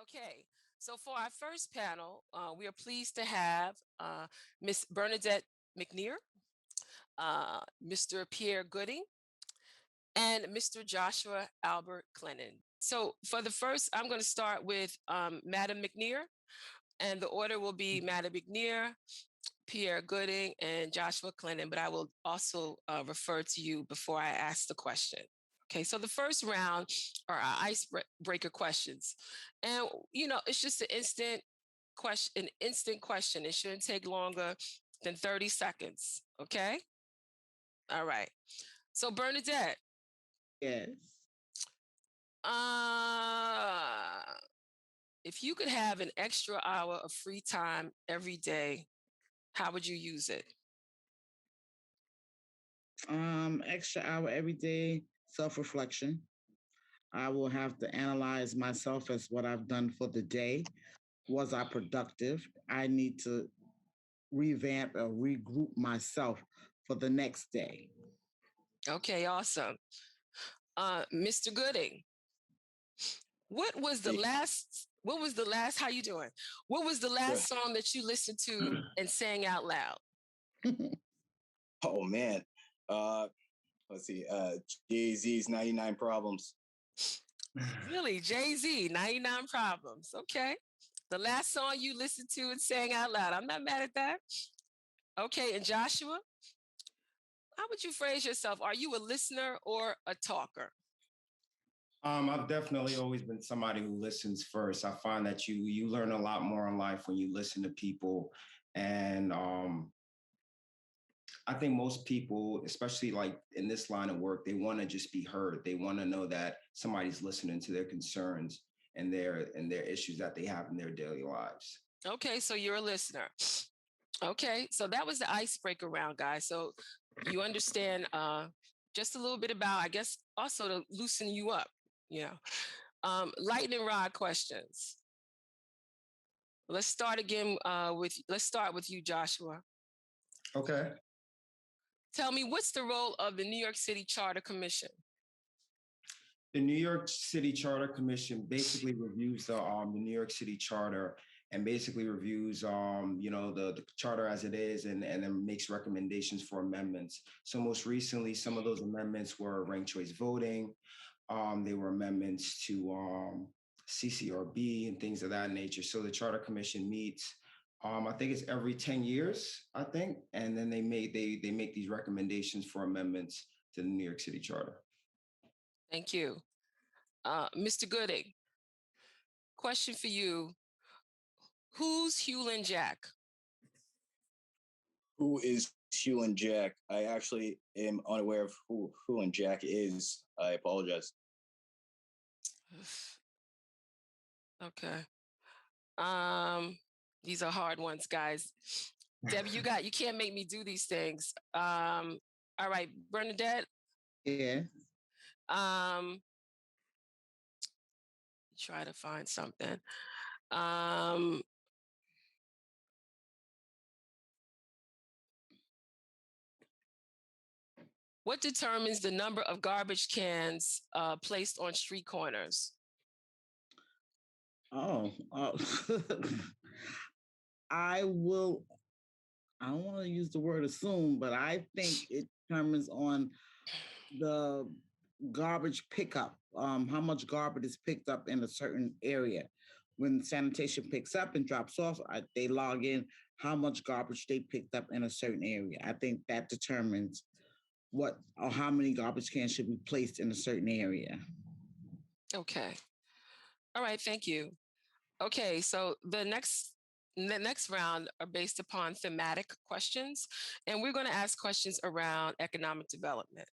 Okay, so for our first panel, we are pleased to have Miss Bernadette McNear, Mr. Pierre Gooding, and Mr. Joshua Albert Clennon. So for the first, I'm going to start with Madam McNear, and the order will be Madam McNear, Pierre Gooding, and Joshua Clennon, but I will also refer to you before I ask the question. Okay, so the first round are our icebreaker questions. And, it's just an instant question. It shouldn't take longer than 30 seconds. Okay? All right. So Bernadette, Yes. uh, if you could have an extra hour of free time every day, how would you use it? Extra hour every day, self-reflection. I will have to analyze myself as what I've done for the day. Was I productive? I need to revamp or regroup myself for the next day. Okay, awesome. Mr. Gooding, Hey, how you doing? What was the good. last song that you listened to and sang out loud? Oh man. Uh let's see. Jay-Z's 99 Problems. Really, Jay-Z, 99 Problems. Okay. The last song you listened to and sang out loud. I'm not mad at that. Okay, and Joshua, how would you phrase yourself? Are you a listener or a talker? I've definitely always been somebody who listens first. I find that you learn a lot more in life when you listen to people, and I think most people, especially like in this line of work, they want to just be heard. They want to know that somebody's listening to their concerns and their issues that they have in their daily lives. Okay, so you're a listener. Okay, so that was the icebreaker round, guys. So you understand just a little bit about, I guess, also to loosen you up. Lightning rod questions. Let's start again let's start with you, Joshua. Okay. Tell me, what's the role of the New York City Charter Commission? The New York City Charter Commission basically reviews the New York City Charter and basically reviews the charter as it is, and then makes recommendations for amendments. So most recently, some of those amendments were ranked choice voting. They were amendments to CCRB and things of that nature. So the Charter Commission meets, I think it's every 10 years, I think, and then they make these recommendations for amendments to the New York City Charter. Thank you. Mr. Gooding, question for you. Who's Hulan Jack? Who is Hulan Jack? I actually am unaware of who Hulan Jack is. I apologize. Okay. These are hard ones, guys. Debbie, you can't make me do these things. All right, Bernadette. Yeah. Try to find something. What determines the number of garbage cans placed on street corners? Oh, I don't want to use the word assume, but I think it determines on the garbage pickup, how much garbage is picked up in a certain area. When sanitation picks up and drops off, they log in how much garbage they picked up in a certain area. I think that determines what or how many garbage cans should be placed in a certain area. Okay. All right, thank you. Okay, so the next round are based upon thematic questions, and we're going to ask questions around economic development.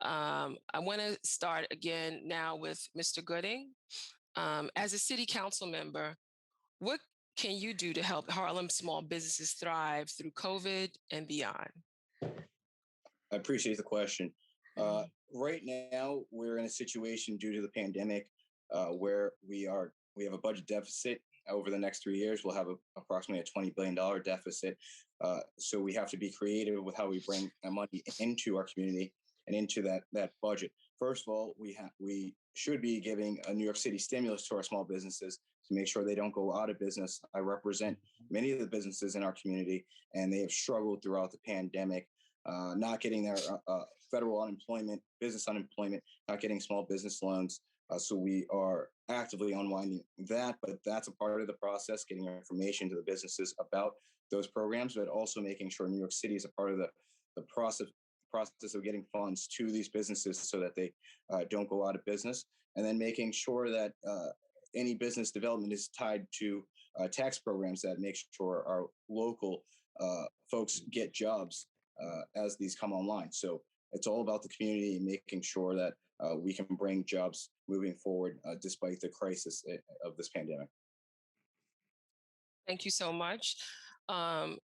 I want to start again now with Mr. Gooding. As a city council member, what can you do to help Harlem small businesses thrive through COVID and beyond? I appreciate the question. Right now, we're in a situation due to the pandemic where we have a budget deficit. Over the next 3 years, we'll have approximately a $20 billion deficit. So we have to be creative with how we bring money into our community and into that budget. First of all, we should be giving a New York City stimulus to our small businesses to make sure they don't go out of business. I represent many of the businesses in our community, and they have struggled throughout the pandemic, not getting their federal unemployment, business unemployment, not getting small business loans. So we are actively unwinding that, but that's a part of the process, getting information to the businesses about those programs, but also making sure New York City is a part of the process of getting funds to these businesses so that they don't go out of business, and then making sure that any business development is tied to tax programs that make sure our local folks get jobs as these come online. So it's all about the community and making sure that we can bring jobs moving forward despite the crisis of this pandemic. Thank you so much. Mr.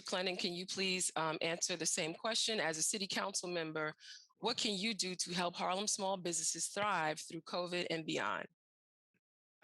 Clennon, can you please answer the same question? As a city council member, what can you do to help Harlem small businesses thrive through COVID and beyond?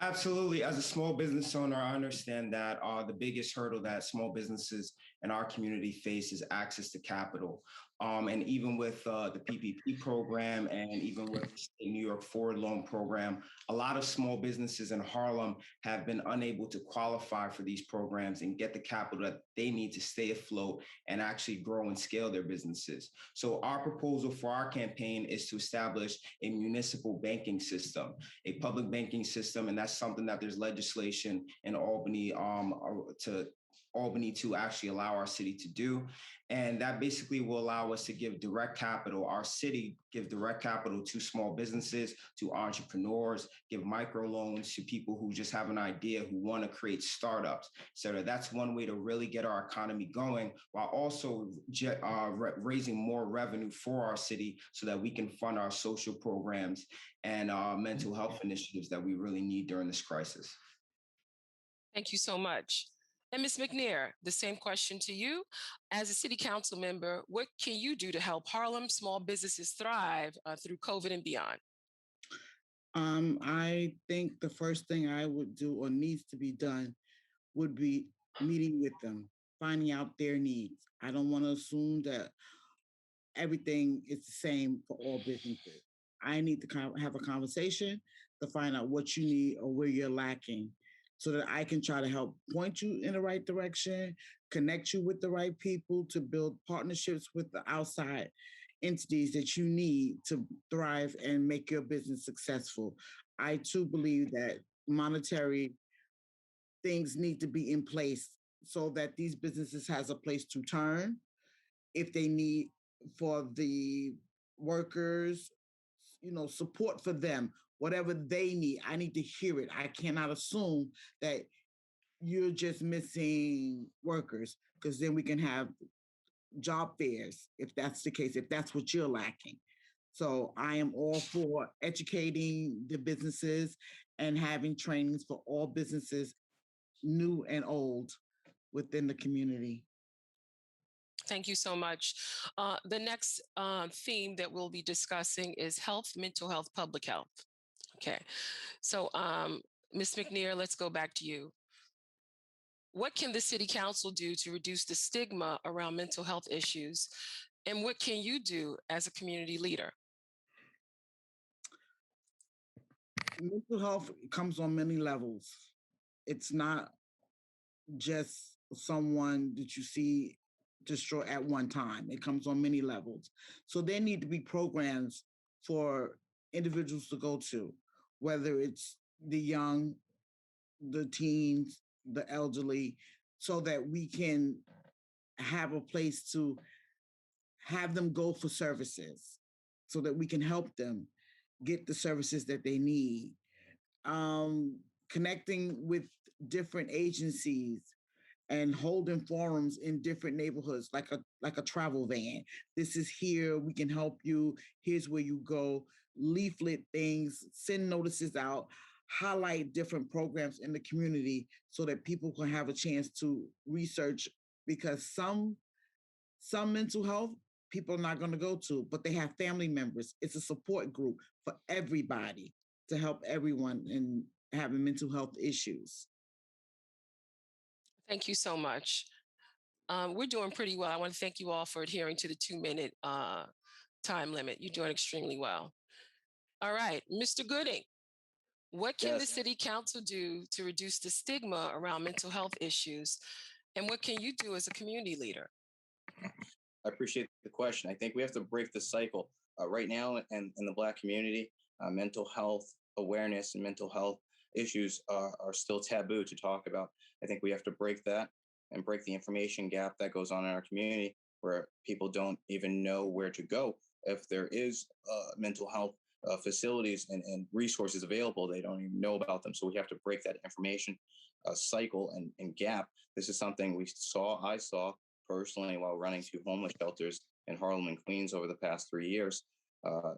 Absolutely. As a small business owner, I understand that the biggest hurdle that small businesses in our community face is access to capital. And even with the PPP program and even with the New York Forward Loan Program, a lot of small businesses in Harlem have been unable to qualify for these programs and get the capital that they need to stay afloat and actually grow and scale their businesses. So our proposal for our campaign is to establish a municipal banking system, a public banking system, and that's something that there's legislation in Albany to actually allow our city to do. And that basically will allow us to give direct capital, our city give direct capital to small businesses, to entrepreneurs, give microloans to people who just have an idea, who want to create startups. So that's one way to really get our economy going, while also raising more revenue for our city so that we can fund our social programs and mental health initiatives that we really need during this crisis. Thank you so much. And Ms. McNear, the same question to you. As a city council member, what can you do to help Harlem small businesses thrive through COVID and beyond? I think the first thing I would do or needs to be done would be meeting with them, finding out their needs. I don't want to assume that everything is the same for all businesses. I need to have a conversation to find out what you need or where you're lacking, so that I can try to help point you in the right direction, connect you with the right people to build partnerships with the outside entities that you need to thrive and make your business successful. I too believe that monetary things need to be in place so that these businesses has a place to turn if they need for the workers, support for them, whatever they need. I need to hear it. I cannot assume that you're just missing workers, because then we can have job fairs if that's the case, if that's what you're lacking. So I am all for educating the businesses and having trainings for all businesses, new and old, within the community. Thank you so much. The next theme that we'll be discussing is health, mental health, public health. Okay, so Ms. McNear, let's go back to you. What can the city council do to reduce the stigma around mental health issues? And what can you do as a community leader? Mental health comes on many levels. It's not just someone that you see destroy at one time. It comes on many levels. So there need to be programs for individuals to go to, whether it's the young, the teens, the elderly, so that we can have a place to have them go for services, so that we can help them get the services that they need. Connecting with different agencies and holding forums in different neighborhoods, like a travel van. This is here, we can help you. Here's where you go. Leaflet things, send notices out, highlight different programs in the community so that people can have a chance to research, because some mental health people are not going to go to, but they have family members. It's a support group for everybody to help everyone in having mental health issues. Thank you so much. We're doing pretty well. I want to thank you all for adhering to the 2-minute time limit. You're doing extremely well. All right, Mr. Gooding, What can the Yes, city council do to reduce the stigma around mental health issues? And what can you do as a community leader? I appreciate the question. I think we have to break the cycle right now, and in the Black community, mental health awareness and mental health issues are still taboo to talk about. I think we have to break that and break the information gap that goes on in our community, where people don't even know where to go if there is mental health facilities and resources available. They don't even know about them. So we have to break that information cycle and gap. This is something I saw personally while running 2 homeless shelters in Harlem and Queens over the past 3 years.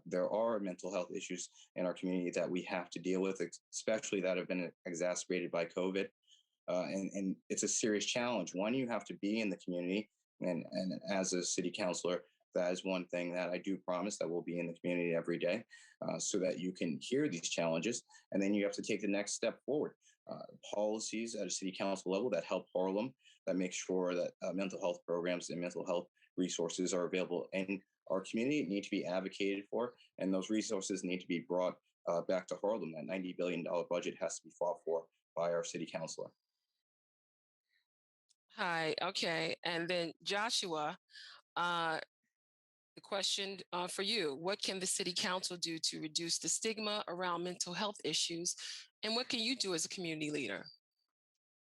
There are mental health issues in our community that we have to deal with, especially that have been exacerbated by COVID. And it's a serious challenge. One, you have to be in the community. And as a city councilor, that is one thing that I do promise, that we'll be in the community every day so that you can hear these challenges. And then you have to take the next step forward. Policies at a city council level that help Harlem, that make sure that mental health programs and mental health resources are available in our community, need to be advocated for, and those resources need to be brought back to Harlem. That $90 billion budget has to be fought for by our city councilor. Hi, okay. And then Joshua, the question for you, what can the city council do to reduce the stigma around mental health issues? And what can you do as a community leader?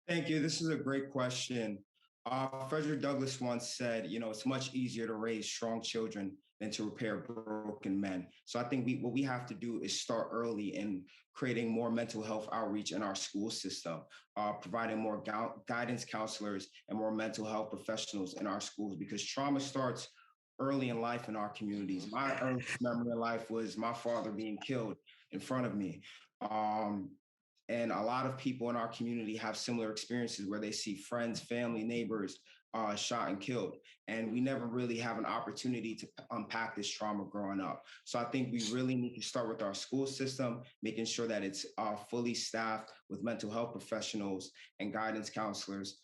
Thank you. This is a great question. Frederick Douglass once said, it's much easier to raise strong children than to repair broken men. So I think what we have to do is start early in creating more mental health outreach in our school system, providing more guidance counselors and more mental health professionals in our schools, because trauma starts early in life in our communities. My earliest memory in life was my father being killed in front of me. And a lot of people in our community have similar experiences where they see friends, family, neighbors shot and killed. And we never really have an opportunity to unpack this trauma growing up. So I think we really need to start with our school system, making sure that it's fully staffed with mental health professionals and guidance counselors.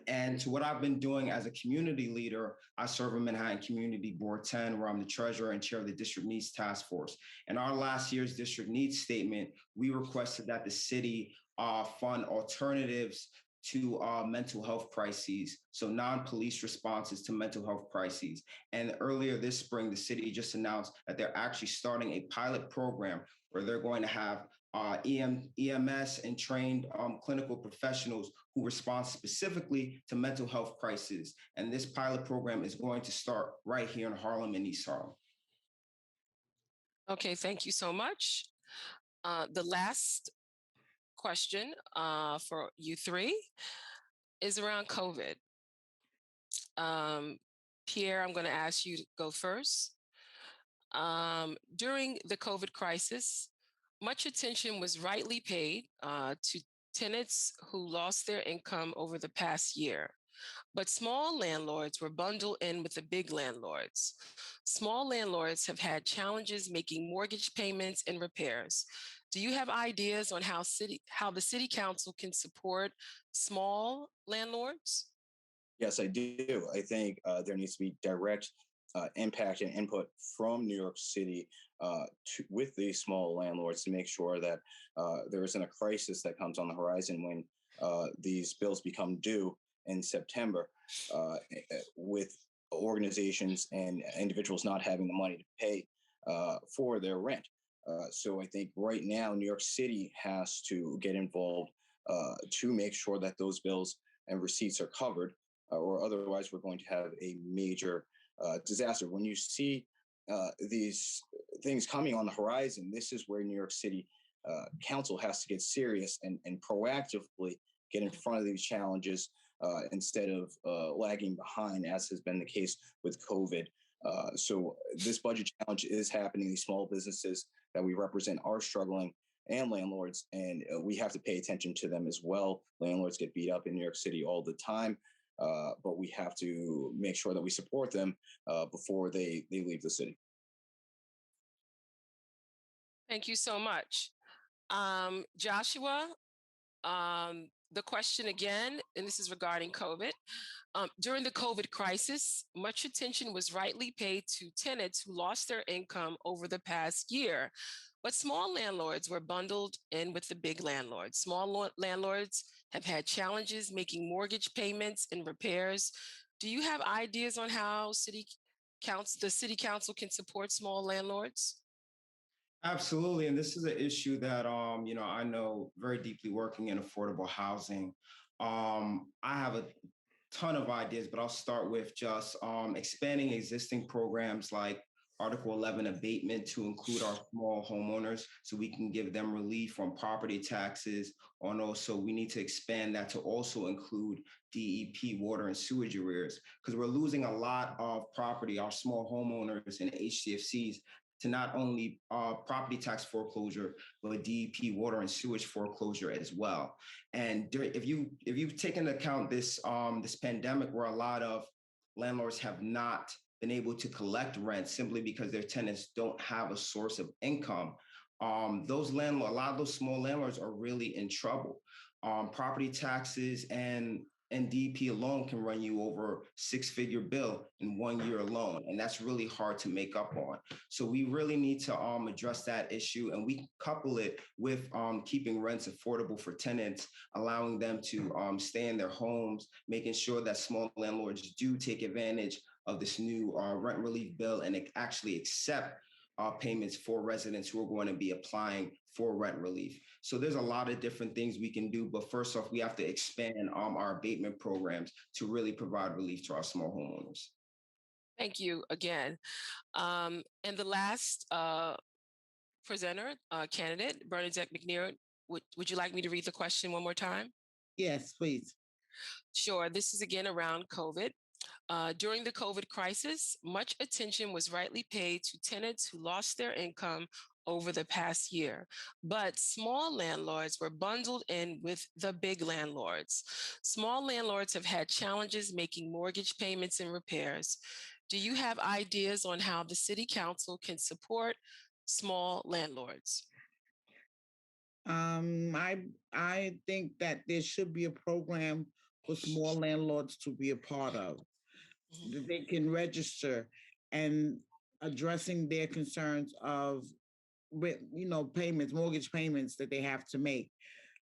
And to what I've been doing as a community leader, I serve in Manhattan Community Board 10, where I'm the treasurer and chair of the District Needs Task Force. In our last year's District Needs Statement, we requested that the city fund alternatives to mental health crises, so non-police responses to mental health crises. And earlier this spring, the city just announced that they're actually starting a pilot program where they're going to have EMS and trained clinical professionals who respond specifically to mental health crises. And this pilot program is going to start right here in Harlem and East Harlem. Okay, thank you so much. The last question for you three is around COVID. Pierre, I'm going to ask you to go first. During the COVID crisis, much attention was rightly paid to tenants who lost their income over the past year. But small landlords were bundled in with the big landlords. Small landlords have had challenges making mortgage payments and repairs. Do you have ideas on how the city council can support small landlords? Yes, I do. I think there needs to be direct impact and input from New York City with these small landlords to make sure that there isn't a crisis that comes on the horizon when these bills become due in September with organizations and individuals not having the money to pay for their rent. So I think right now New York City has to get involved to make sure that those bills and receipts are covered, or otherwise we're going to have a major disaster. When you see these things coming on the horizon, this is where New York City Council has to get serious and proactively get in front of these challenges instead of lagging behind, as has been the case with COVID. So this budget challenge is happening. These small businesses that we represent are struggling, and landlords, and we have to pay attention to them as well. Landlords get beat up in New York City all the time, but we have to make sure that we support them before they leave the city. Thank you so much. Joshua, the question again, and this is regarding COVID. During the COVID crisis, much attention was rightly paid to tenants who lost their income over the past year. But small landlords were bundled in with the big landlords. Landlords have had challenges making mortgage payments and repairs. Do you have ideas on how the city council can support small landlords? Absolutely, and this is an issue that I know very deeply working in affordable housing. I have a ton of ideas, but I'll start with just expanding existing programs like Article 11 abatement to include our small homeowners so we can give them relief on property taxes. And also, we need to expand that to also include DEP water and sewage arrears because we're losing a lot of property, our small homeowners and HCFCs to not only property tax foreclosure, but DEP water and sewage foreclosure as well. And if you've taken into account this pandemic, where a lot of landlords have not been able to collect rent simply because their tenants don't have a source of income, a lot of those small landlords are really in trouble. Property taxes and DP alone can run you over six-figure bill in 1 year alone, and that's really hard to make up on. So we really need to address that issue, and we couple it with keeping rents affordable for tenants, allowing them to stay in their homes, making sure that small landlords do take advantage of this new rent relief bill and actually accept payments for residents who are going to be applying for rent relief. So there's a lot of different things we can do, but first off, we have to expand our abatement programs to really provide relief to our small homeowners. Thank you again. And the last candidate, Bernadette McNear, would you like me to read the question one more time? Yes, please. Sure. This is again around COVID. During the COVID crisis, much attention was rightly paid to tenants who lost their income over the past year, but small landlords were bundled in with the big landlords. Small landlords have had challenges making mortgage payments and repairs. Do you have ideas on how the city council can support small landlords? I think that there should be a program for small landlords to be a part of. That they can register and addressing their concerns of payments, mortgage payments that they have to make,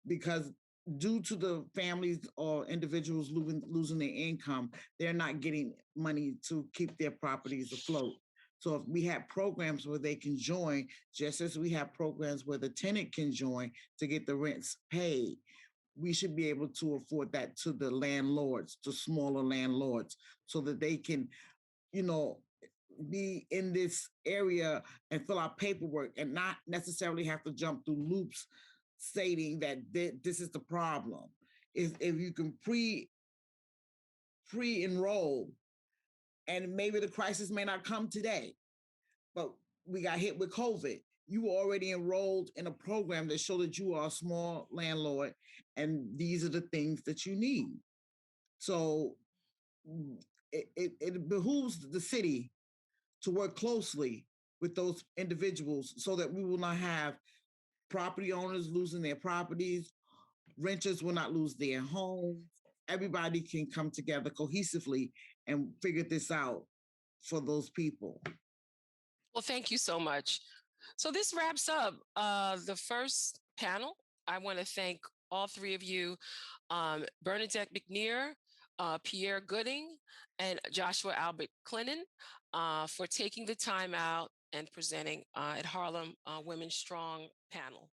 because due to the families or individuals losing their income, they're not getting money to keep their properties afloat. So if we have programs where they can join, just as we have programs where the tenant can join to get the rents paid, we should be able to afford that to the landlords, to smaller landlords, so that they can, you know, be in this area and fill out paperwork and not necessarily have to jump through loops stating that this is the problem. If you can pre-enroll, and maybe the crisis may not come today, but we got hit with COVID. You were already enrolled in a program that showed that you are a small landlord and these are the things that you need. So it behooves the city to work closely with those individuals so that we will not have property owners losing their properties, renters will not lose their homes. Everybody can come together cohesively and figure this out for those people. Well, thank you so much. So this wraps up the first panel. I want to thank all three of you, Bernadette McNear, Pierre Gooding, and Joshua Albert Clennon, for taking the time out and presenting at Harlem Women Strong panel.